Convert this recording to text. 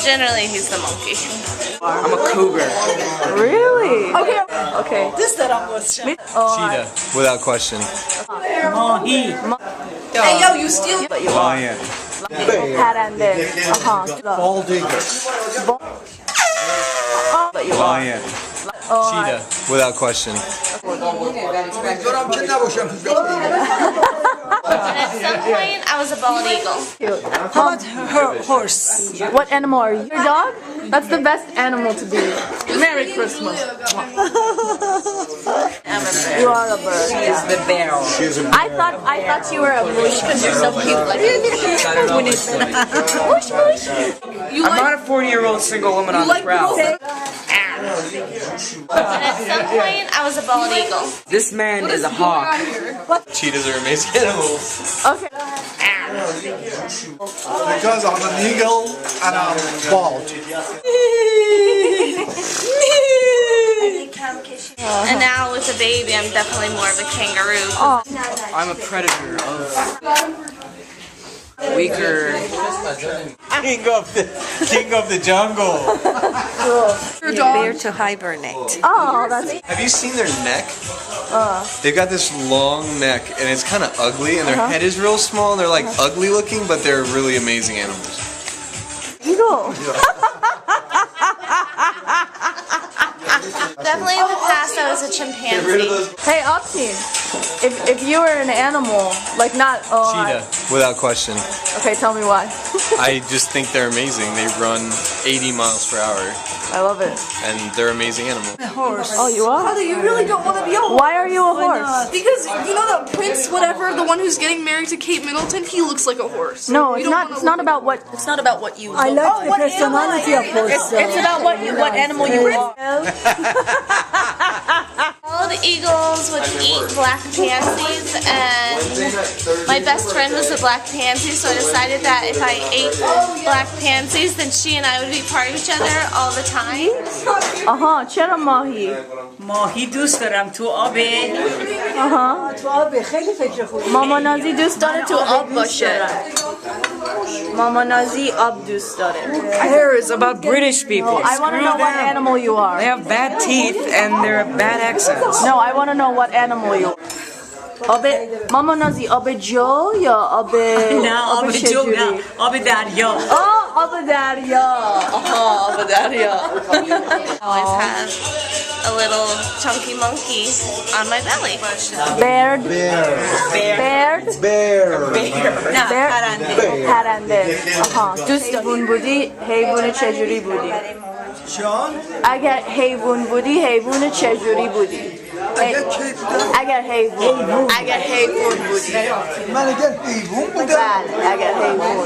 Generally, he's the monkey. I'm a cougar. Really? Okay. Okay. Cheetah, without question. Hey yo, you steal. Lion. Parende. Bald eagle. Lion. Cheetah, without question. And at some point, I was a bald eagle. How about her horse? What animal are you? Your dog? That's the best animal to be. Merry Christmas. You are a bird. She is the bear. I thought you were a bush because you're so cute. Like I'm not a 40-year-old single woman on the prowl. And at some point, I was a bald eagle. This man is a hawk. Cheetahs are amazing animals. Okay. Because I'm an eagle and I'm bald. And now with a baby, I'm definitely more of a kangaroo. I'm a predator of weaker. King of the jungle. Bear to hibernate. Oh, that's Have you seen their neck? They've got this long neck, and it's kind of ugly, and their head is real small, and they're like ugly looking, but they're really amazing animals. eagle. Definitely in the past, I was a chimpanzee. Hey, Opti, if you were an animal, like not Cheetah, without question. Okay, tell me why. I just think they're amazing. They run 80 miles per hour, I love it. and they're amazing animals. Oh, you are? Father, you really don't want to be a horse. Why are you a horse? Because you know that Prince, whatever, the one who's getting married to Kate Middleton, he looks like a horse. No, it's not. It's not about what. It's not about what you. I like the personality of horse. It's about what animal you are. Bald eagles would eat black pansies, and my best friend was a black pansy, so I decided that if I ate black pansies, then she and I would be part of each other all the time. چرا ماهی؟ ماهی دوست دارم تو آبه. تو آب خیلی فکر خوبی. ماما نازی دوست داره تو آب باشه. ماما نازی آب دوست داره. Hair is about British people. I want to know what animal you are. They have bad teeth and they're bad accents. No, I want to know what animal you are. آب ماما نازی آب جو یا آب نه آب جو نه آب دریا. آب دریا. آب دریا. I always have a little chunky monkey on my belly. Bird. نه پرنده. پرنده. دوست حیوان بودی حیوان چجوری بودی؟ اگر حیوان بودی حیوان چجوری بودی؟ اگر حیوان بودی من اگر حیوان بودم بله اگر حیوان